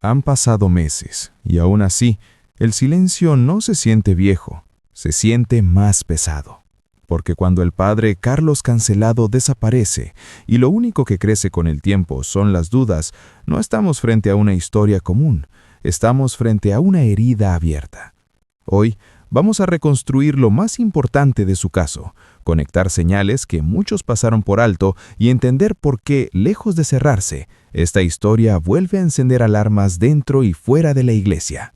Han pasado meses, y aún así, el silencio no se siente viejo, se siente más pesado. Porque cuando el padre Carlos Cancelado desaparece y lo único que crece con el tiempo son las dudas, no estamos frente a una historia común, estamos frente a una herida abierta. Hoy vamos a reconstruir lo más importante de su caso, conectar señales que muchos pasaron por alto y entender por qué, lejos de cerrarse, esta historia vuelve a encender alarmas dentro y fuera de la iglesia.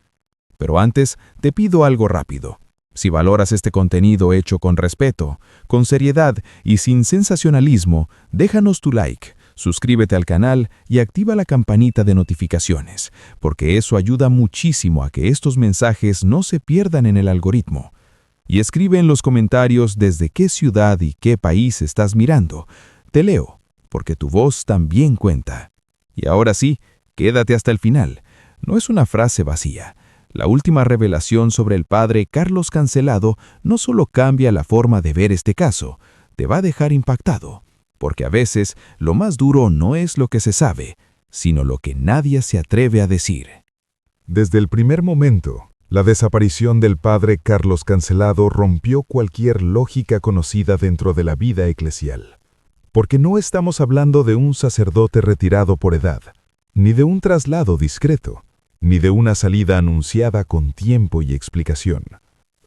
Pero antes, te pido algo rápido. Si valoras este contenido hecho con respeto, con seriedad y sin sensacionalismo, déjanos tu like, suscríbete al canal y activa la campanita de notificaciones, porque eso ayuda muchísimo a que estos mensajes no se pierdan en el algoritmo. Y escribe en los comentarios desde qué ciudad y qué país estás mirando. Te leo, porque tu voz también cuenta. Y ahora sí, quédate hasta el final. No es una frase vacía. La última revelación sobre el padre Carlos Cancelado no solo cambia la forma de ver este caso, te va a dejar impactado, porque a veces lo más duro no es lo que se sabe, sino lo que nadie se atreve a decir. Desde el primer momento, la desaparición del padre Carlos Cancelado rompió cualquier lógica conocida dentro de la vida eclesial. Porque no estamos hablando de un sacerdote retirado por edad, ni de un traslado discreto, ni de una salida anunciada con tiempo y explicación.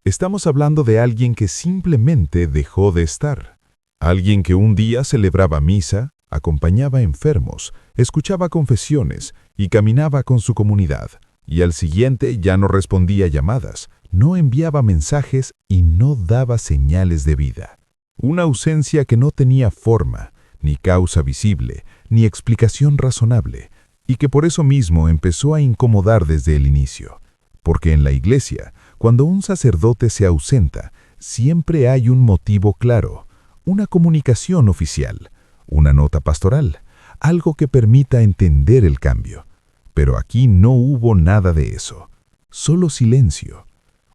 Estamos hablando de alguien que simplemente dejó de estar. Alguien que un día celebraba misa, acompañaba enfermos, escuchaba confesiones y caminaba con su comunidad. Y al siguiente ya no respondía llamadas, no enviaba mensajes y no daba señales de vida. Una ausencia que no tenía forma, ni causa visible, ni explicación razonable, y que por eso mismo empezó a incomodar desde el inicio. Porque en la iglesia, cuando un sacerdote se ausenta, siempre hay un motivo claro, una comunicación oficial, una nota pastoral, algo que permita entender el cambio. Pero aquí no hubo nada de eso, solo silencio.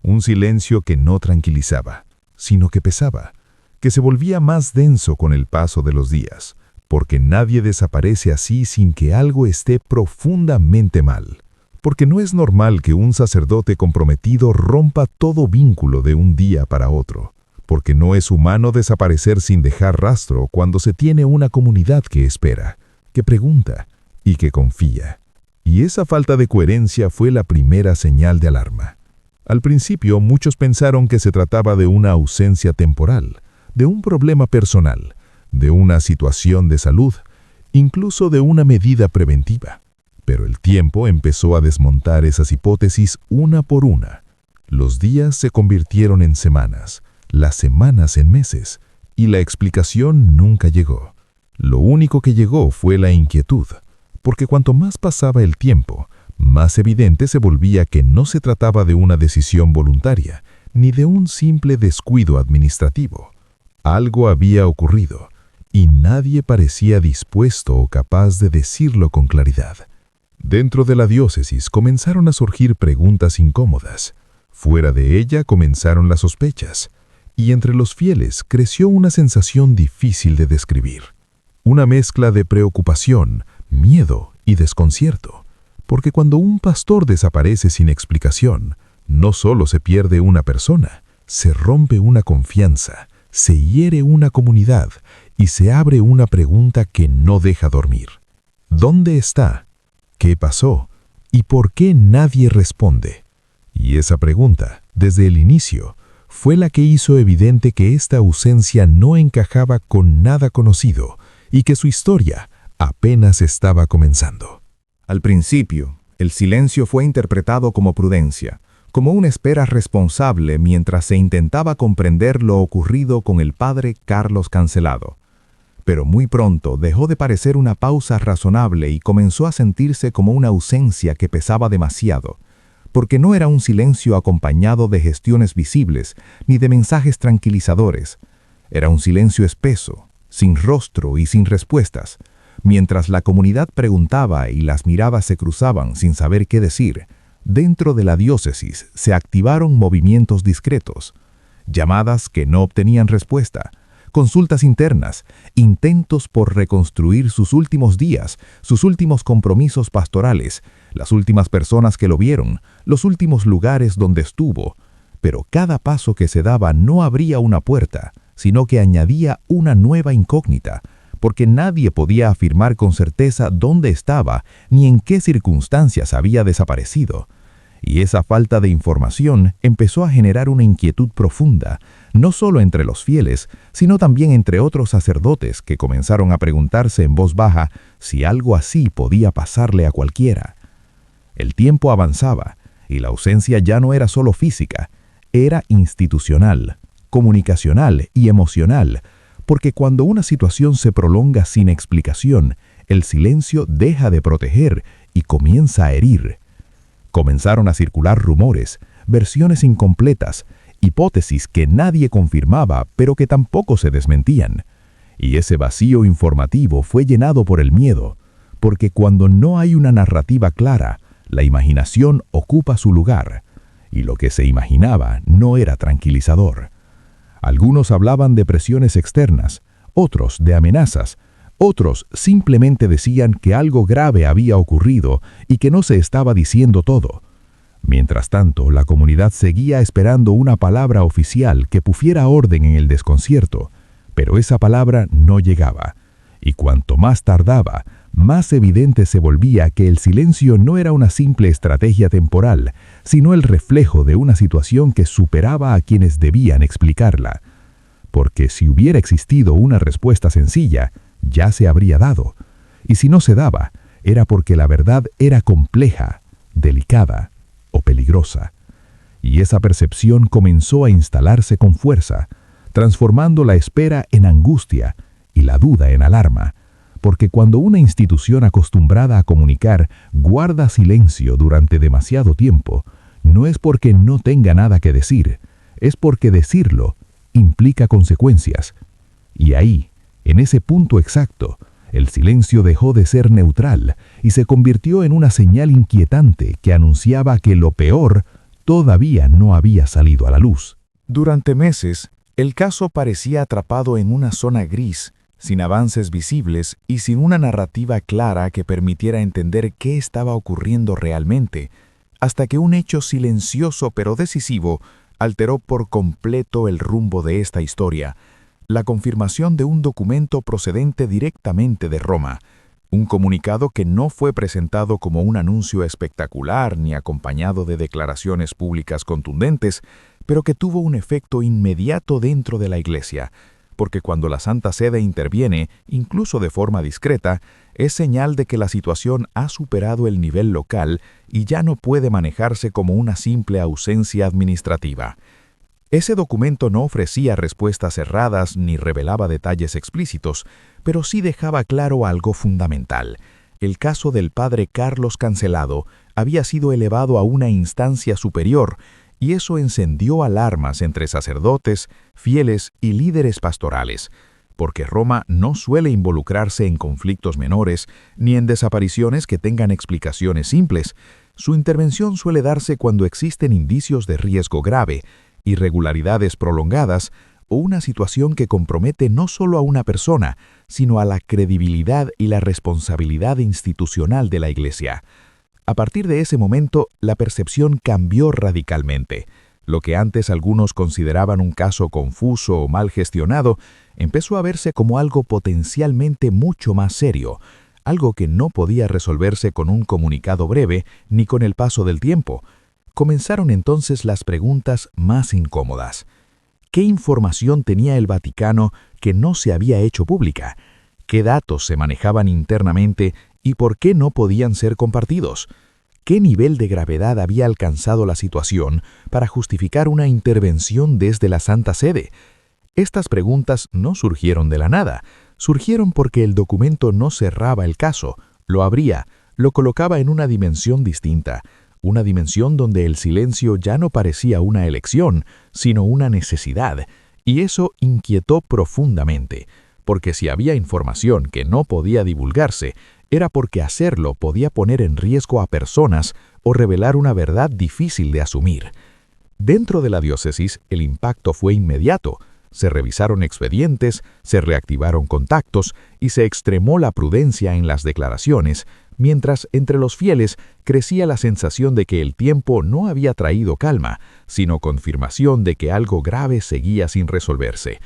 Un silencio que no tranquilizaba, sino que pesaba, que se volvía más denso con el paso de los días, porque nadie desaparece así sin que algo esté profundamente mal. Porque no es normal que un sacerdote comprometido rompa todo vínculo de un día para otro. Porque no es humano desaparecer sin dejar rastro cuando se tiene una comunidad que espera, que pregunta y que confía. Y esa falta de coherencia fue la primera señal de alarma. Al principio muchos pensaron que se trataba de una ausencia temporal, de un problema personal, de una situación de salud, incluso de una medida preventiva. Pero el tiempo empezó a desmontar esas hipótesis una por una. Los días se convirtieron en semanas, las semanas en meses, y la explicación nunca llegó. Lo único que llegó fue la inquietud, porque cuanto más pasaba el tiempo, más evidente se volvía que no se trataba de una decisión voluntaria, ni de un simple descuido administrativo. Algo había ocurrido, y nadie parecía dispuesto o capaz de decirlo con claridad. Dentro de la diócesis comenzaron a surgir preguntas incómodas. Fuera de ella comenzaron las sospechas, y entre los fieles creció una sensación difícil de describir. Una mezcla de preocupación, miedo y desconcierto, porque cuando un pastor desaparece sin explicación, no solo se pierde una persona, se rompe una confianza, se hiere una comunidad y se abre una pregunta que no deja dormir. ¿Dónde está? ¿Qué pasó? ¿Y por qué nadie responde? Y esa pregunta, desde el inicio, fue la que hizo evidente que esta ausencia no encajaba con nada conocido y que su historia apenas estaba comenzando. Al principio, el silencio fue interpretado como prudencia, como una espera responsable mientras se intentaba comprender lo ocurrido con el padre Carlos Cancelado. Pero muy pronto dejó de parecer una pausa razonable y comenzó a sentirse como una ausencia que pesaba demasiado, porque no era un silencio acompañado de gestiones visibles ni de mensajes tranquilizadores. Era un silencio espeso, sin rostro y sin respuestas. Mientras la comunidad preguntaba y las miradas se cruzaban sin saber qué decir, dentro de la diócesis se activaron movimientos discretos, llamadas que no obtenían respuesta, consultas internas, intentos por reconstruir sus últimos días, sus últimos compromisos pastorales, las últimas personas que lo vieron, los últimos lugares donde estuvo. Pero cada paso que se daba no abría una puerta, sino que añadía una nueva incógnita, porque nadie podía afirmar con certeza dónde estaba ni en qué circunstancias había desaparecido. Y esa falta de información empezó a generar una inquietud profunda, no solo entre los fieles, sino también entre otros sacerdotes que comenzaron a preguntarse en voz baja si algo así podía pasarle a cualquiera. El tiempo avanzaba, y la ausencia ya no era solo física, era institucional, comunicacional y emocional, porque cuando una situación se prolonga sin explicación, el silencio deja de proteger y comienza a herir. Comenzaron a circular rumores, versiones incompletas, hipótesis que nadie confirmaba, pero que tampoco se desmentían. Y ese vacío informativo fue llenado por el miedo, porque cuando no hay una narrativa clara, la imaginación ocupa su lugar, y lo que se imaginaba no era tranquilizador. Algunos hablaban de presiones externas, otros de amenazas, otros simplemente decían que algo grave había ocurrido y que no se estaba diciendo todo. Mientras tanto, la comunidad seguía esperando una palabra oficial que pusiera orden en el desconcierto, pero esa palabra no llegaba, y cuanto más tardaba, más evidente se volvía que el silencio no era una simple estrategia temporal, sino el reflejo de una situación que superaba a quienes debían explicarla. Porque si hubiera existido una respuesta sencilla, ya se habría dado, y si no se daba, era porque la verdad era compleja, delicada o peligrosa. Y esa percepción comenzó a instalarse con fuerza, transformando la espera en angustia y la duda en alarma, porque cuando una institución acostumbrada a comunicar guarda silencio durante demasiado tiempo, no es porque no tenga nada que decir, es porque decirlo implica consecuencias. Y ahí, en ese punto exacto, el silencio dejó de ser neutral y se convirtió en una señal inquietante que anunciaba que lo peor todavía no había salido a la luz. Durante meses, el caso parecía atrapado en una zona gris, sin avances visibles y sin una narrativa clara que permitiera entender qué estaba ocurriendo realmente, hasta que un hecho silencioso pero decisivo alteró por completo el rumbo de esta historia: la confirmación de un documento procedente directamente de Roma, un comunicado que no fue presentado como un anuncio espectacular ni acompañado de declaraciones públicas contundentes, pero que tuvo un efecto inmediato dentro de la Iglesia, porque cuando la Santa Sede interviene, incluso de forma discreta, es señal de que la situación ha superado el nivel local y ya no puede manejarse como una simple ausencia administrativa. Ese documento no ofrecía respuestas cerradas ni revelaba detalles explícitos, pero sí dejaba claro algo fundamental. El caso del padre Carlos Cancelado había sido elevado a una instancia superior, y eso encendió alarmas entre sacerdotes, fieles y líderes pastorales, porque Roma no suele involucrarse en conflictos menores ni en desapariciones que tengan explicaciones simples. Su intervención suele darse cuando existen indicios de riesgo grave, irregularidades prolongadas o una situación que compromete no solo a una persona, sino a la credibilidad y la responsabilidad institucional de la Iglesia. A partir de ese momento, la percepción cambió radicalmente. Lo que antes algunos consideraban un caso confuso o mal gestionado, empezó a verse como algo potencialmente mucho más serio, algo que no podía resolverse con un comunicado breve ni con el paso del tiempo. Comenzaron entonces las preguntas más incómodas. ¿Qué información tenía el Vaticano que no se había hecho pública? ¿Qué datos se manejaban internamente y por qué no podían ser compartidos? ¿Qué nivel de gravedad había alcanzado la situación para justificar una intervención desde la Santa Sede? Estas preguntas no surgieron de la nada, surgieron porque el documento no cerraba el caso, lo abría, lo colocaba en una dimensión distinta, una dimensión donde el silencio ya no parecía una elección, sino una necesidad, y eso inquietó profundamente, porque si había información que no podía divulgarse, era porque hacerlo podía poner en riesgo a personas o revelar una verdad difícil de asumir. Dentro de la diócesis, el impacto fue inmediato. Se revisaron expedientes, se reactivaron contactos y se extremó la prudencia en las declaraciones, mientras entre los fieles crecía la sensación de que el tiempo no había traído calma, sino confirmación de que algo grave seguía sin resolverse.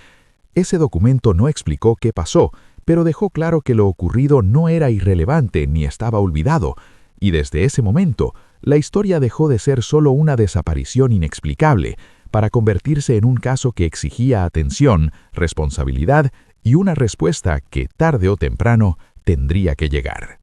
Ese documento no explicó qué pasó, pero dejó claro que lo ocurrido no era irrelevante ni estaba olvidado, y desde ese momento, la historia dejó de ser solo una desaparición inexplicable, para convertirse en un caso que exigía atención, responsabilidad y una respuesta que, tarde o temprano, tendría que llegar.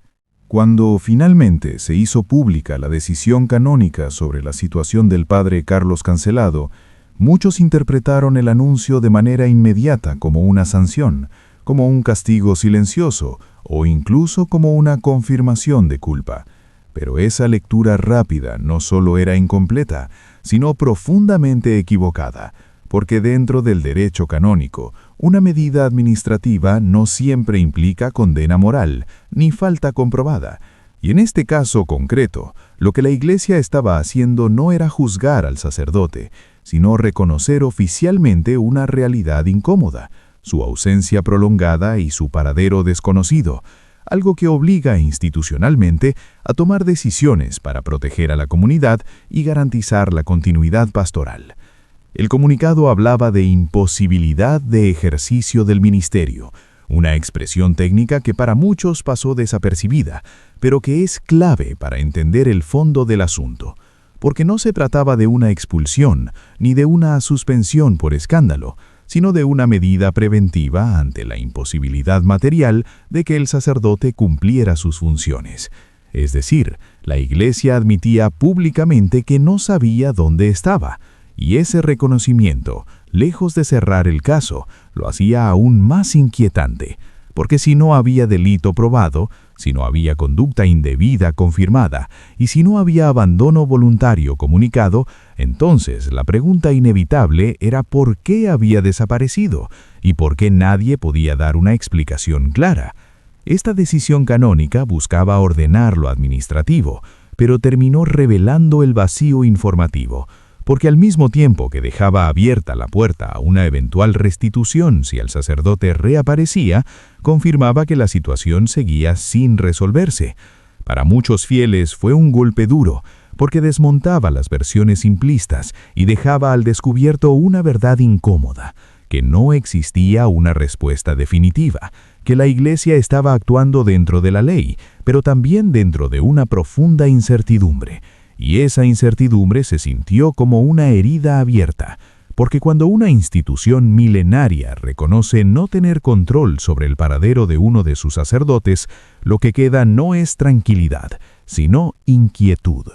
Cuando finalmente se hizo pública la decisión canónica sobre la situación del padre Carlos Cancelado, muchos interpretaron el anuncio de manera inmediata como una sanción, como un castigo silencioso o incluso como una confirmación de culpa. Pero esa lectura rápida no solo era incompleta, sino profundamente equivocada, porque dentro del derecho canónico, una medida administrativa no siempre implica condena moral, ni falta comprobada. Y en este caso concreto, lo que la Iglesia estaba haciendo no era juzgar al sacerdote, sino reconocer oficialmente una realidad incómoda, su ausencia prolongada y su paradero desconocido, algo que obliga institucionalmente a tomar decisiones para proteger a la comunidad y garantizar la continuidad pastoral. El comunicado hablaba de imposibilidad de ejercicio del ministerio, una expresión técnica que para muchos pasó desapercibida, pero que es clave para entender el fondo del asunto, porque no se trataba de una expulsión ni de una suspensión por escándalo, sino de una medida preventiva ante la imposibilidad material de que el sacerdote cumpliera sus funciones. Es decir, la Iglesia admitía públicamente que no sabía dónde estaba, y ese reconocimiento, lejos de cerrar el caso, lo hacía aún más inquietante, porque si no había delito probado, si no había conducta indebida confirmada y si no había abandono voluntario comunicado, entonces la pregunta inevitable era por qué había desaparecido y por qué nadie podía dar una explicación clara. Esta decisión canónica buscaba ordenar lo administrativo, pero terminó revelando el vacío informativo, porque al mismo tiempo que dejaba abierta la puerta a una eventual restitución si el sacerdote reaparecía, confirmaba que la situación seguía sin resolverse. Para muchos fieles fue un golpe duro, porque desmontaba las versiones simplistas y dejaba al descubierto una verdad incómoda, que no existía una respuesta definitiva, que la Iglesia estaba actuando dentro de la ley, pero también dentro de una profunda incertidumbre. Y esa incertidumbre se sintió como una herida abierta, porque cuando una institución milenaria reconoce no tener control sobre el paradero de uno de sus sacerdotes, lo que queda no es tranquilidad, sino inquietud.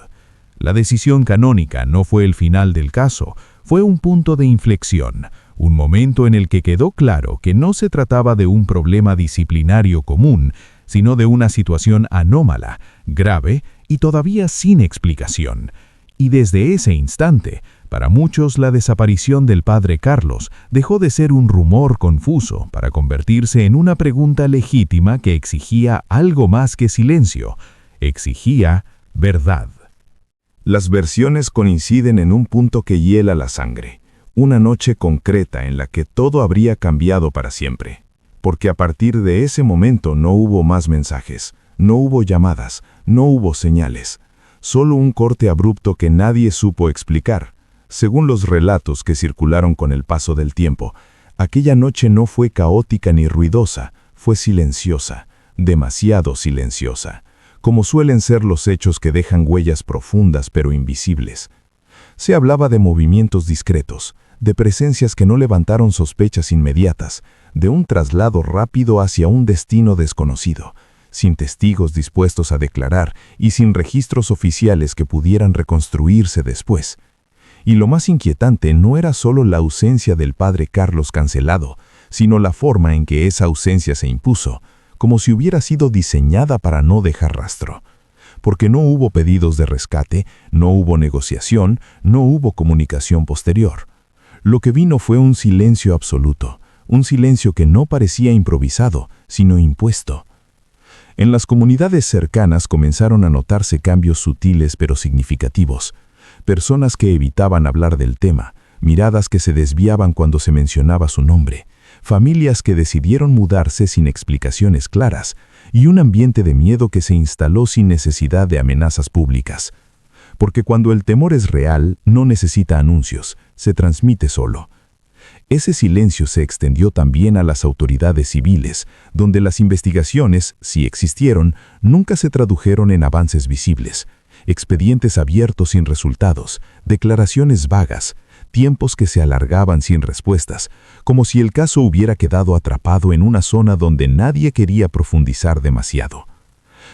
La decisión canónica no fue el final del caso, fue un punto de inflexión, un momento en el que quedó claro que no se trataba de un problema disciplinario común, sino de una situación anómala, grave y todavía sin explicación. Y desde ese instante, para muchos la desaparición del padre Carlos dejó de ser un rumor confuso para convertirse en una pregunta legítima que exigía algo más que silencio, exigía verdad. Las versiones coinciden en un punto que hiela la sangre, una noche concreta en la que todo habría cambiado para siempre, porque a partir de ese momento no hubo más mensajes, no hubo llamadas, no hubo señales, solo un corte abrupto que nadie supo explicar. Según los relatos que circularon con el paso del tiempo, aquella noche no fue caótica ni ruidosa, fue silenciosa, demasiado silenciosa, como suelen ser los hechos que dejan huellas profundas pero invisibles. Se hablaba de movimientos discretos, de presencias que no levantaron sospechas inmediatas, de un traslado rápido hacia un destino desconocido, sin testigos dispuestos a declarar y sin registros oficiales que pudieran reconstruirse después. Y lo más inquietante no era solo la ausencia del padre Carlos Cancelado, sino la forma en que esa ausencia se impuso, como si hubiera sido diseñada para no dejar rastro. Porque no hubo pedidos de rescate, no hubo negociación, no hubo comunicación posterior. Lo que vino fue un silencio absoluto, un silencio que no parecía improvisado, sino impuesto. En las comunidades cercanas comenzaron a notarse cambios sutiles pero significativos. Personas que evitaban hablar del tema, miradas que se desviaban cuando se mencionaba su nombre, familias que decidieron mudarse sin explicaciones claras y un ambiente de miedo que se instaló sin necesidad de amenazas públicas. Porque cuando el temor es real, no necesita anuncios, se transmite solo. Ese silencio se extendió también a las autoridades civiles, donde las investigaciones, si existieron, nunca se tradujeron en avances visibles. Expedientes abiertos sin resultados, declaraciones vagas, tiempos que se alargaban sin respuestas, como si el caso hubiera quedado atrapado en una zona donde nadie quería profundizar demasiado.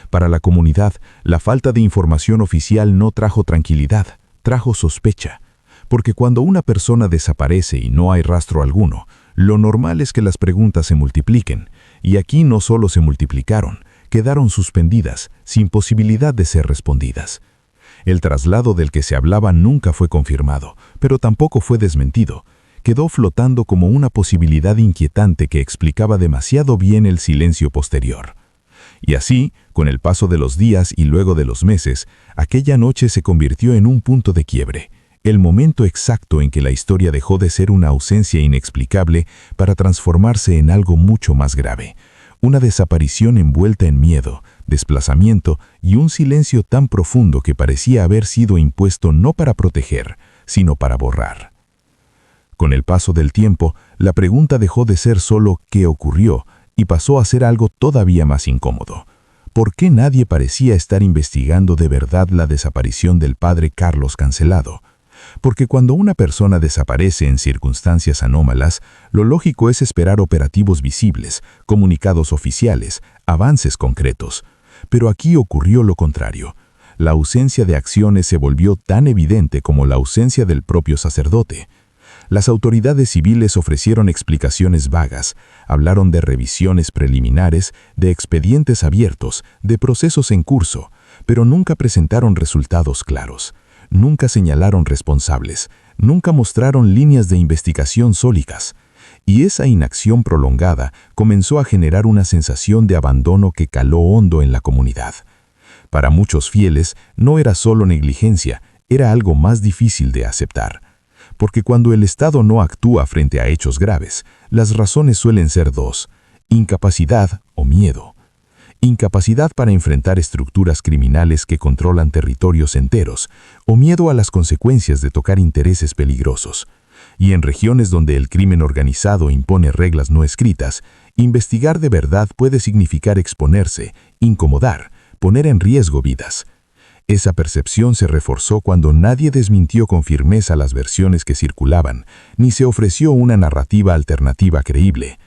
Para la comunidad, la falta de información oficial no trajo tranquilidad, trajo sospecha. Porque cuando una persona desaparece y no hay rastro alguno, lo normal es que las preguntas se multipliquen, y aquí no solo se multiplicaron, quedaron suspendidas, sin posibilidad de ser respondidas. El traslado del que se hablaba nunca fue confirmado, pero tampoco fue desmentido. Quedó flotando como una posibilidad inquietante que explicaba demasiado bien el silencio posterior. Y así, con el paso de los días y luego de los meses, aquella noche se convirtió en un punto de quiebre. El momento exacto en que la historia dejó de ser una ausencia inexplicable para transformarse en algo mucho más grave. Una desaparición envuelta en miedo, desplazamiento y un silencio tan profundo que parecía haber sido impuesto no para proteger, sino para borrar. Con el paso del tiempo, la pregunta dejó de ser solo ¿qué ocurrió? Y pasó a ser algo todavía más incómodo. ¿Por qué nadie parecía estar investigando de verdad la desaparición del padre Carlos Cancelado? Porque cuando una persona desaparece en circunstancias anómalas, lo lógico es esperar operativos visibles, comunicados oficiales, avances concretos. Pero aquí ocurrió lo contrario. La ausencia de acciones se volvió tan evidente como la ausencia del propio sacerdote. Las autoridades civiles ofrecieron explicaciones vagas, hablaron de revisiones preliminares, de expedientes abiertos, de procesos en curso, pero nunca presentaron resultados claros. Nunca señalaron responsables, nunca mostraron líneas de investigación sólidas. Y esa inacción prolongada comenzó a generar una sensación de abandono que caló hondo en la comunidad. Para muchos fieles no era solo negligencia, era algo más difícil de aceptar. Porque cuando el Estado no actúa frente a hechos graves, las razones suelen ser dos: incapacidad o miedo. Incapacidad para enfrentar estructuras criminales que controlan territorios enteros, o miedo a las consecuencias de tocar intereses peligrosos. Y en regiones donde el crimen organizado impone reglas no escritas, investigar de verdad puede significar exponerse, incomodar, poner en riesgo vidas. Esa percepción se reforzó cuando nadie desmintió con firmeza las versiones que circulaban, ni se ofreció una narrativa alternativa creíble.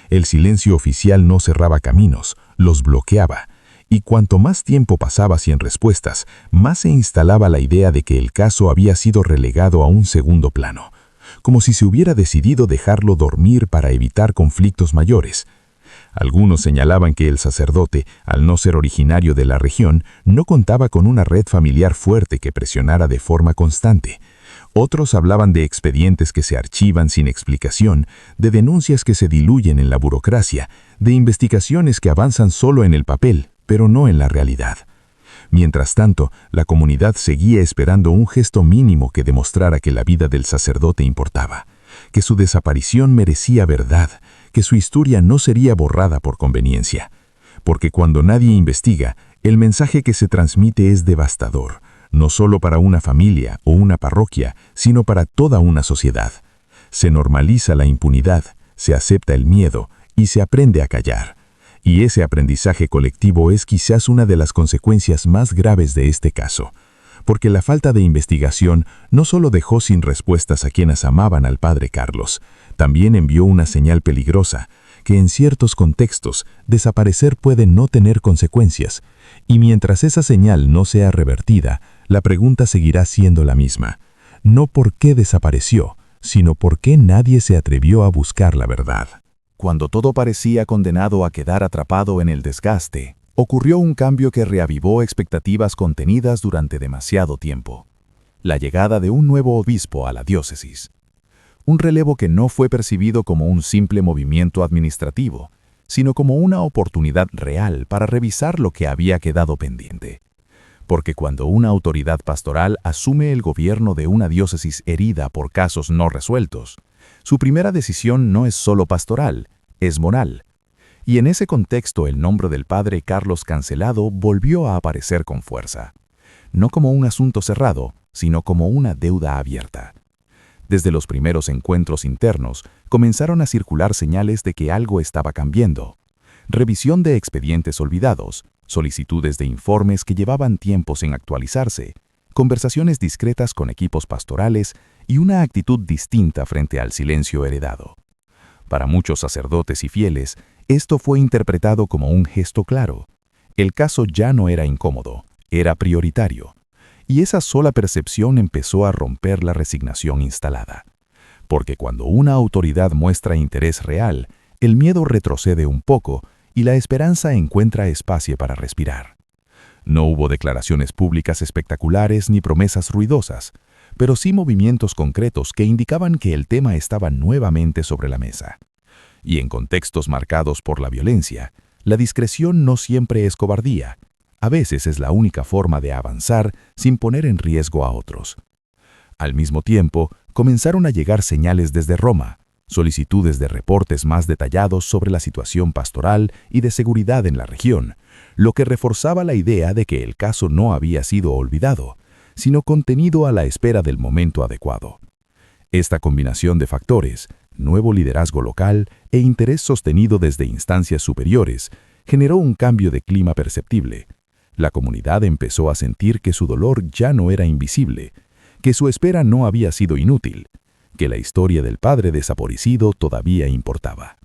El silencio oficial no cerraba caminos, los bloqueaba, y cuanto más tiempo pasaba sin respuestas, más se instalaba la idea de que el caso había sido relegado a un segundo plano, como si se hubiera decidido dejarlo dormir para evitar conflictos mayores. Algunos señalaban que el sacerdote, al no ser originario de la región, no contaba con una red familiar fuerte que presionara de forma constante. Otros hablaban de expedientes que se archivan sin explicación, de denuncias que se diluyen en la burocracia, de investigaciones que avanzan solo en el papel, pero no en la realidad. Mientras tanto, la comunidad seguía esperando un gesto mínimo que demostrara que la vida del sacerdote importaba, que su desaparición merecía verdad, que su historia no sería borrada por conveniencia. Porque cuando nadie investiga, el mensaje que se transmite es devastador, no solo para una familia o una parroquia, sino para toda una sociedad. Se normaliza la impunidad, se acepta el miedo y se aprende a callar. Y ese aprendizaje colectivo es quizás una de las consecuencias más graves de este caso. Porque la falta de investigación no solo dejó sin respuestas a quienes amaban al padre Carlos, también envió una señal peligrosa, que en ciertos contextos desaparecer puede no tener consecuencias, y mientras esa señal no sea revertida, la pregunta seguirá siendo la misma. No por qué desapareció, sino por qué nadie se atrevió a buscar la verdad. Cuando todo parecía condenado a quedar atrapado en el desgaste, ocurrió un cambio que reavivó expectativas contenidas durante demasiado tiempo. La llegada de un nuevo obispo a la diócesis. Un relevo que no fue percibido como un simple movimiento administrativo, sino como una oportunidad real para revisar lo que había quedado pendiente. Porque cuando una autoridad pastoral asume el gobierno de una diócesis herida por casos no resueltos, Su primera decisión no es solo pastoral, es moral. Y en ese contexto el nombre del padre Carlos Cancelado volvió a aparecer con fuerza. No como un asunto cerrado, sino como una deuda abierta. Desde los primeros encuentros internos, comenzaron a circular señales de que algo estaba cambiando. Revisión de expedientes olvidados, solicitudes de informes que llevaban tiempos en actualizarse, conversaciones discretas con equipos pastorales y una actitud distinta frente al silencio heredado. Para muchos sacerdotes y fieles, esto fue interpretado como un gesto claro. El caso ya no era incómodo, era prioritario. Y esa sola percepción empezó a romper la resignación instalada. Porque cuando una autoridad muestra interés real, el miedo retrocede un poco y la esperanza encuentra espacio para respirar. No hubo declaraciones públicas espectaculares ni promesas ruidosas, pero sí movimientos concretos que indicaban que el tema estaba nuevamente sobre la mesa. Y en contextos marcados por la violencia, la discreción no siempre es cobardía. A veces es la única forma de avanzar sin poner en riesgo a otros. Al mismo tiempo, comenzaron a llegar señales desde Roma, solicitudes de reportes más detallados sobre la situación pastoral y de seguridad en la región, lo que reforzaba la idea de que el caso no había sido olvidado, sino contenido a la espera del momento adecuado. Esta combinación de factores, nuevo liderazgo local e interés sostenido desde instancias superiores, generó un cambio de clima perceptible. La comunidad empezó a sentir que su dolor ya no era invisible, que su espera no había sido inútil, que la historia del padre desaparecido todavía importaba.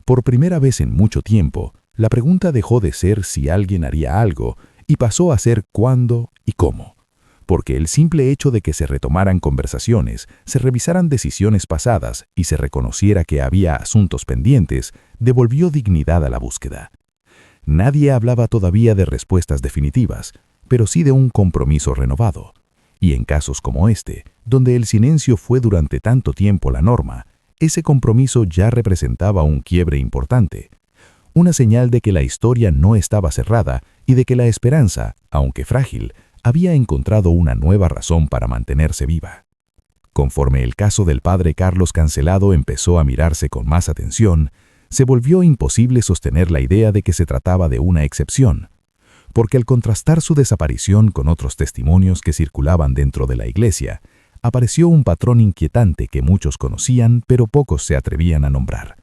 Por primera vez en mucho tiempo, la pregunta dejó de ser si alguien haría algo y pasó a ser cuándo y cómo, porque el simple hecho de que se retomaran conversaciones, se revisaran decisiones pasadas y se reconociera que había asuntos pendientes, devolvió dignidad a la búsqueda. Nadie hablaba todavía de respuestas definitivas, pero sí de un compromiso renovado. Y en casos como este, donde el silencio fue durante tanto tiempo la norma, ese compromiso ya representaba un quiebre importante. Una señal de que la historia no estaba cerrada y de que la esperanza, aunque frágil, había encontrado una nueva razón para mantenerse viva. Conforme el caso del padre Carlos Cancelado empezó a mirarse con más atención, se volvió imposible sostener la idea de que se trataba de una excepción, porque al contrastar su desaparición con otros testimonios que circulaban dentro de la iglesia, apareció un patrón inquietante que muchos conocían pero pocos se atrevían a nombrar.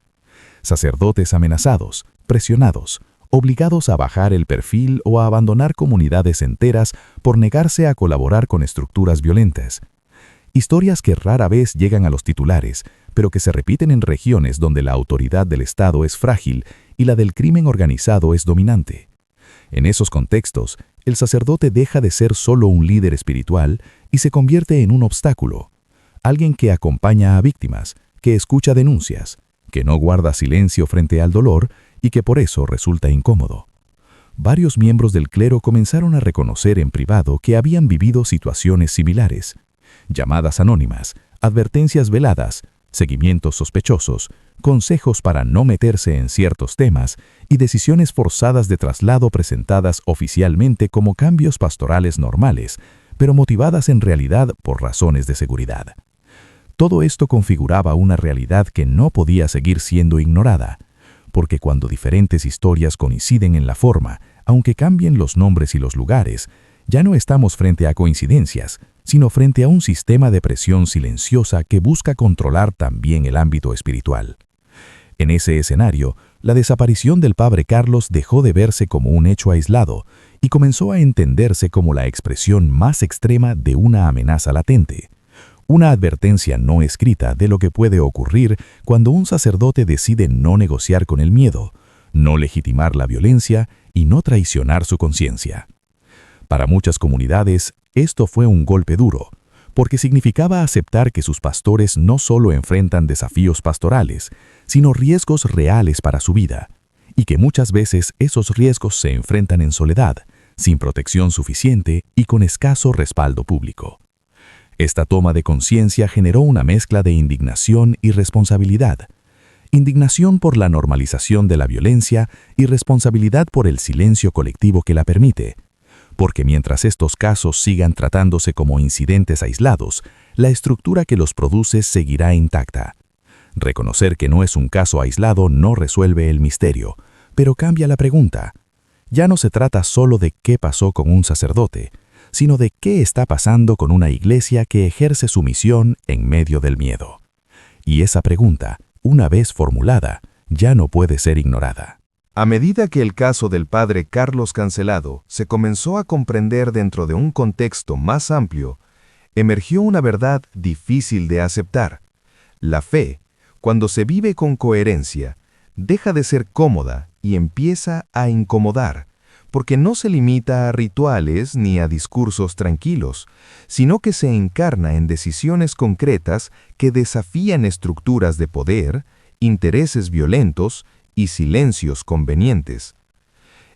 Sacerdotes amenazados, presionados, obligados a bajar el perfil o a abandonar comunidades enteras por negarse a colaborar con estructuras violentas. Historias que rara vez llegan a los titulares, pero que se repiten en regiones donde la autoridad del Estado es frágil y la del crimen organizado es dominante. En esos contextos, el sacerdote deja de ser solo un líder espiritual y se convierte en un obstáculo, alguien que acompaña a víctimas, que escucha denuncias, que no guarda silencio frente al dolor y que por eso resulta incómodo. Varios miembros del clero comenzaron a reconocer en privado que habían vivido situaciones similares. Llamadas anónimas, advertencias veladas, seguimientos sospechosos, consejos para no meterse en ciertos temas y decisiones forzadas de traslado presentadas oficialmente como cambios pastorales normales, pero motivadas en realidad por razones de seguridad. Todo esto configuraba una realidad que no podía seguir siendo ignorada, porque cuando diferentes historias coinciden en la forma, aunque cambien los nombres y los lugares, ya no estamos frente a coincidencias, sino frente a un sistema de presión silenciosa que busca controlar también el ámbito espiritual. En ese escenario, la desaparición del padre Carlos dejó de verse como un hecho aislado y comenzó a entenderse como la expresión más extrema de una amenaza latente. Una advertencia no escrita de lo que puede ocurrir cuando un sacerdote decide no negociar con el miedo, no legitimar la violencia y no traicionar su conciencia. Para muchas comunidades, esto fue un golpe duro, porque significaba aceptar que sus pastores no solo enfrentan desafíos pastorales, sino riesgos reales para su vida, y que muchas veces esos riesgos se enfrentan en soledad, sin protección suficiente y con escaso respaldo público. Esta toma de conciencia generó una mezcla de indignación y responsabilidad. Indignación por la normalización de la violencia y responsabilidad por el silencio colectivo que la permite, porque mientras estos casos sigan tratándose como incidentes aislados, la estructura que los produce seguirá intacta. Reconocer que no es un caso aislado no resuelve el misterio, pero cambia la pregunta. Ya no se trata solo de qué pasó con un sacerdote, sino de qué está pasando con una iglesia que ejerce su misión en medio del miedo. Y esa pregunta, una vez formulada, ya no puede ser ignorada. A medida que el caso del padre Carlos Cancelado se comenzó a comprender dentro de un contexto más amplio, emergió una verdad difícil de aceptar. La fe, cuando se vive con coherencia, deja de ser cómoda y empieza a incomodar, porque no se limita a rituales ni a discursos tranquilos, sino que se encarna en decisiones concretas que desafían estructuras de poder, intereses violentos y silencios convenientes.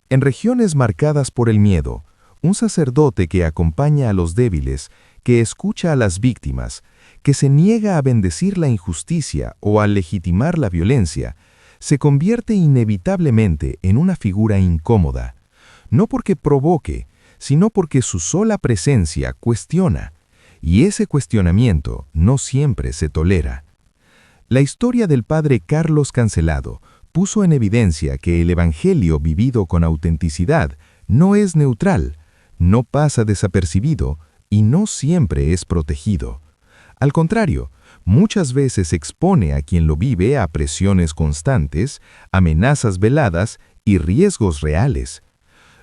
En regiones marcadas por el miedo, un sacerdote que acompaña a los débiles, que escucha a las víctimas, que se niega a bendecir la injusticia o a legitimar la violencia, se convierte inevitablemente en una figura incómoda, no porque provoque, sino porque su sola presencia cuestiona, y ese cuestionamiento no siempre se tolera. La historia del padre Carlos Cancelado puso en evidencia que el evangelio vivido con autenticidad no es neutral, no pasa desapercibido y no siempre es protegido. Al contrario, muchas veces expone a quien lo vive a presiones constantes, amenazas veladas y riesgos reales.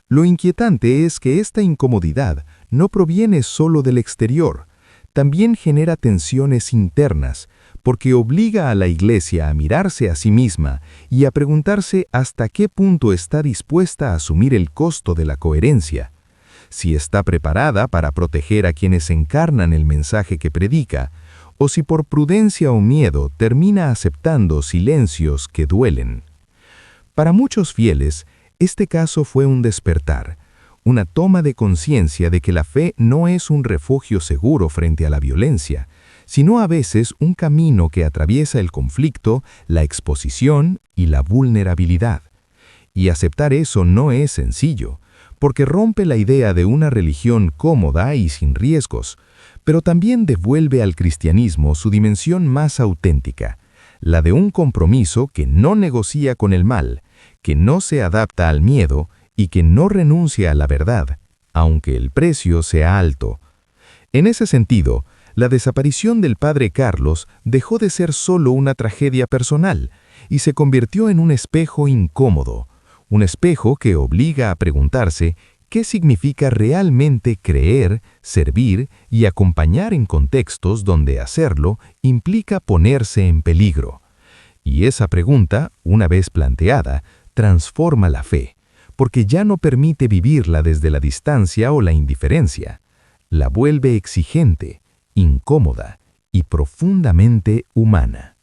Lo inquietante es que esta incomodidad no proviene solo del exterior, también genera tensiones internas, porque obliga a la Iglesia a mirarse a sí misma y a preguntarse hasta qué punto está dispuesta a asumir el costo de la coherencia, si está preparada para proteger a quienes encarnan el mensaje que predica, o si por prudencia o miedo termina aceptando silencios que duelen. Para muchos fieles, este caso fue un despertar, una toma de conciencia de que la fe no es un refugio seguro frente a la violencia, sino a veces un camino que atraviesa el conflicto, la exposición y la vulnerabilidad. Y aceptar eso no es sencillo, porque rompe la idea de una religión cómoda y sin riesgos, pero también devuelve al cristianismo su dimensión más auténtica, la de un compromiso que no negocia con el mal, que no se adapta al miedo y que no renuncia a la verdad, aunque el precio sea alto. En ese sentido, la desaparición del padre Carlos dejó de ser solo una tragedia personal y se convirtió en un espejo incómodo, un espejo que obliga a preguntarse qué significa realmente creer, servir y acompañar en contextos donde hacerlo implica ponerse en peligro. Y esa pregunta, una vez planteada, transforma la fe, porque ya no permite vivirla desde la distancia o la indiferencia. La vuelve exigente, incómoda y profundamente humana.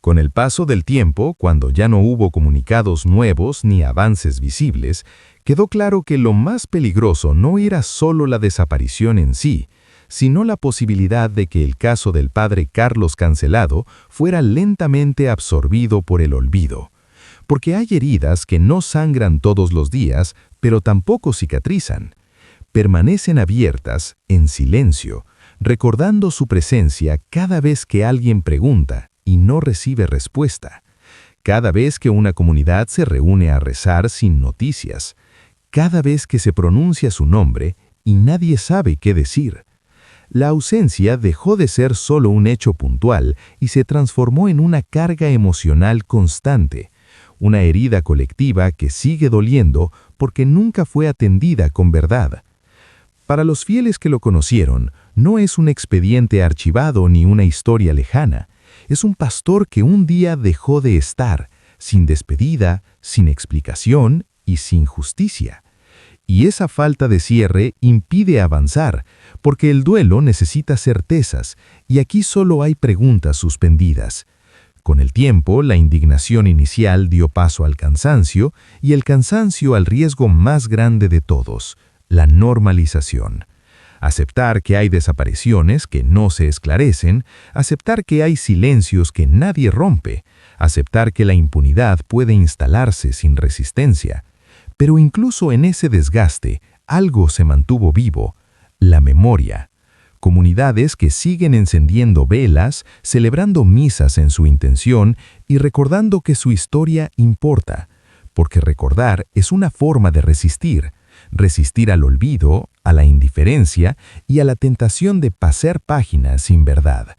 Con el paso del tiempo, cuando ya no hubo comunicados nuevos ni avances visibles, quedó claro que lo más peligroso no era solo la desaparición en sí, sino la posibilidad de que el caso del padre Carlos Cancelado fuera lentamente absorbido por el olvido. Porque hay heridas que no sangran todos los días, pero tampoco cicatrizan. Permanecen abiertas, en silencio, recordando su presencia cada vez que alguien pregunta y no recibe respuesta, cada vez que una comunidad se reúne a rezar sin noticias, cada vez que se pronuncia su nombre y nadie sabe qué decir. La ausencia dejó de ser solo un hecho puntual y se transformó en una carga emocional constante, una herida colectiva que sigue doliendo porque nunca fue atendida con verdad. Para los fieles que lo conocieron, no es un expediente archivado ni una historia lejana. Es un pastor que un día dejó de estar, sin despedida, sin explicación y sin justicia. Y esa falta de cierre impide avanzar, porque el duelo necesita certezas, y aquí solo hay preguntas suspendidas. Con el tiempo, la indignación inicial dio paso al cansancio, y el cansancio al riesgo más grande de todos, la normalización. Aceptar que hay desapariciones que no se esclarecen, aceptar que hay silencios que nadie rompe, aceptar que la impunidad puede instalarse sin resistencia. Pero incluso en ese desgaste, algo se mantuvo vivo, la memoria. comunidades que siguen encendiendo velas, celebrando misas en su intención y recordando que su historia importa, porque recordar es una forma de resistir al olvido, a la indiferencia y a la tentación de pasar páginas sin verdad.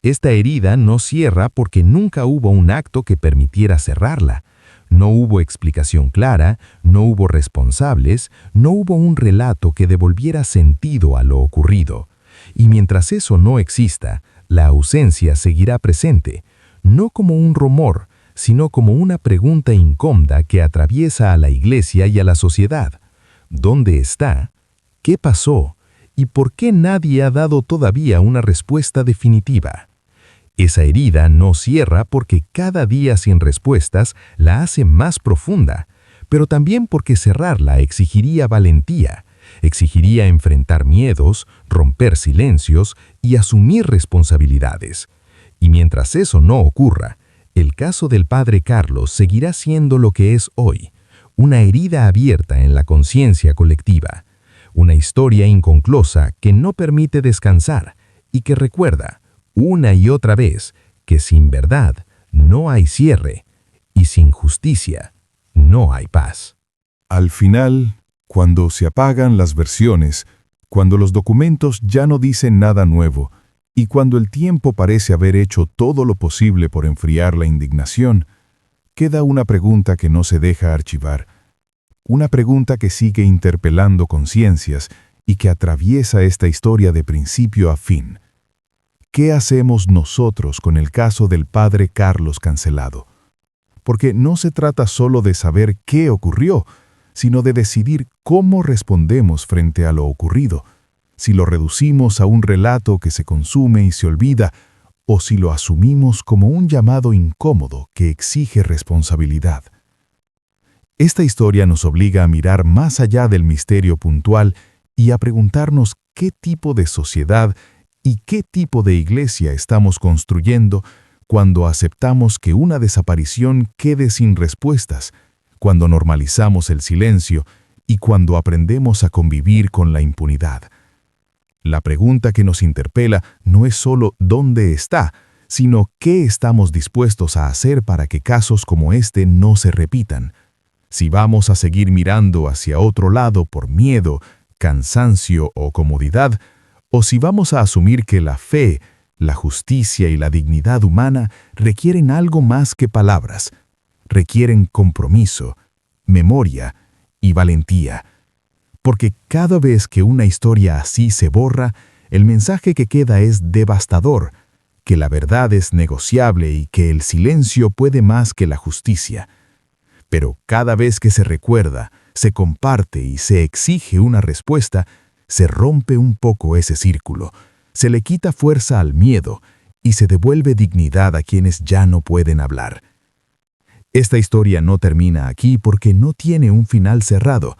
Esta herida no cierra porque nunca hubo un acto que permitiera cerrarla. No hubo explicación clara, no hubo responsables, no hubo un relato que devolviera sentido a lo ocurrido. Y mientras eso no exista, la ausencia seguirá presente, no como un rumor, sino como una pregunta incómoda que atraviesa a la Iglesia y a la sociedad. ¿Dónde está? ¿Qué pasó? ¿Y por qué nadie ha dado todavía una respuesta definitiva? Esa herida no cierra porque cada día sin respuestas la hace más profunda, pero también porque cerrarla exigiría valentía, exigiría enfrentar miedos, romper silencios y asumir responsabilidades. Y mientras eso no ocurra, el caso del padre Carlos seguirá siendo lo que es hoy, una herida abierta en la conciencia colectiva, una historia inconclusa que no permite descansar y que recuerda, una y otra vez, que sin verdad no hay cierre y sin justicia no hay paz. Al final, cuando se apagan las versiones, cuando los documentos ya no dicen nada nuevo y cuando el tiempo parece haber hecho todo lo posible por enfriar la indignación, queda una pregunta que no se deja archivar, una pregunta que sigue interpelando conciencias y que atraviesa esta historia de principio a fin. ¿Qué hacemos nosotros con el caso del padre Carlos Cancelado? Porque no se trata solo de saber qué ocurrió, sino de decidir cómo respondemos frente a lo ocurrido, si lo reducimos a un relato que se consume y se olvida, o si lo asumimos como un llamado incómodo que exige responsabilidad. Esta historia nos obliga a mirar más allá del misterio puntual y a preguntarnos qué tipo de sociedad y qué tipo de iglesia estamos construyendo cuando aceptamos que una desaparición quede sin respuestas, cuando normalizamos el silencio y cuando aprendemos a convivir con la impunidad. La pregunta que nos interpela no es solo ¿dónde está?, sino ¿qué estamos dispuestos a hacer para que casos como este no se repitan? Si vamos a seguir mirando hacia otro lado por miedo, cansancio o comodidad, o si vamos a asumir que la fe, la justicia y la dignidad humana requieren algo más que palabras, requieren compromiso, memoria y valentía. Porque cada vez que una historia así se borra, el mensaje que queda es devastador, que la verdad es negociable y que el silencio puede más que la justicia. Pero cada vez que se recuerda, se comparte y se exige una respuesta, se rompe un poco ese círculo, se le quita fuerza al miedo y se devuelve dignidad a quienes ya no pueden hablar. Esta historia no termina aquí porque no tiene un final cerrado.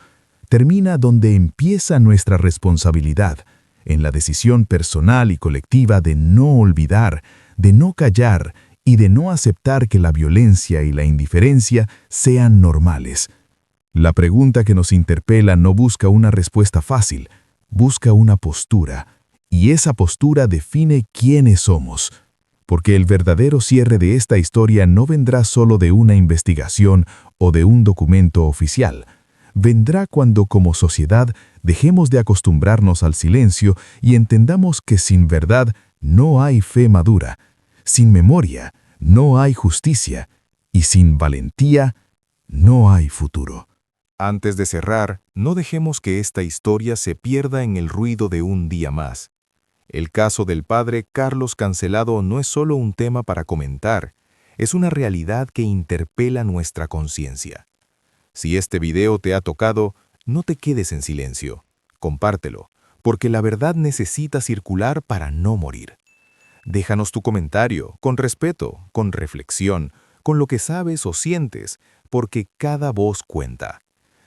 Termina donde empieza nuestra responsabilidad, en la decisión personal y colectiva de no olvidar, de no callar y de no aceptar que la violencia y la indiferencia sean normales. La pregunta que nos interpela no busca una respuesta fácil, busca una postura, y esa postura define quiénes somos. Porque el verdadero cierre de esta historia no vendrá solo de una investigación o de un documento oficial. Vendrá cuando como sociedad dejemos de acostumbrarnos al silencio y entendamos que sin verdad no hay fe madura, sin memoria no hay justicia y sin valentía no hay futuro. Antes de cerrar, no dejemos que esta historia se pierda en el ruido de un día más. El caso del padre Carlos Cancelado no es solo un tema para comentar, es una realidad que interpela nuestra conciencia. Si este video te ha tocado, no te quedes en silencio. Compártelo, porque la verdad necesita circular para no morir. Déjanos tu comentario, con respeto, con reflexión, con lo que sabes o sientes, porque cada voz cuenta.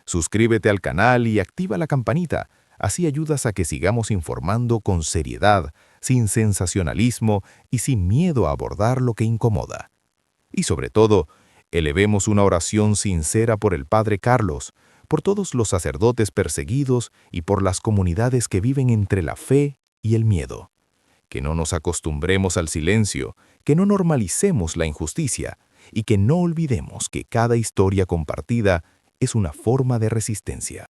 Suscríbete al canal y activa la campanita, así ayudas a que sigamos informando con seriedad, sin sensacionalismo y sin miedo a abordar lo que incomoda. Y sobre todo, elevemos una oración sincera por el padre Carlos, por todos los sacerdotes perseguidos y por las comunidades que viven entre la fe y el miedo. Que no nos acostumbremos al silencio, que no normalicemos la injusticia y que no olvidemos que cada historia compartida es una forma de resistencia.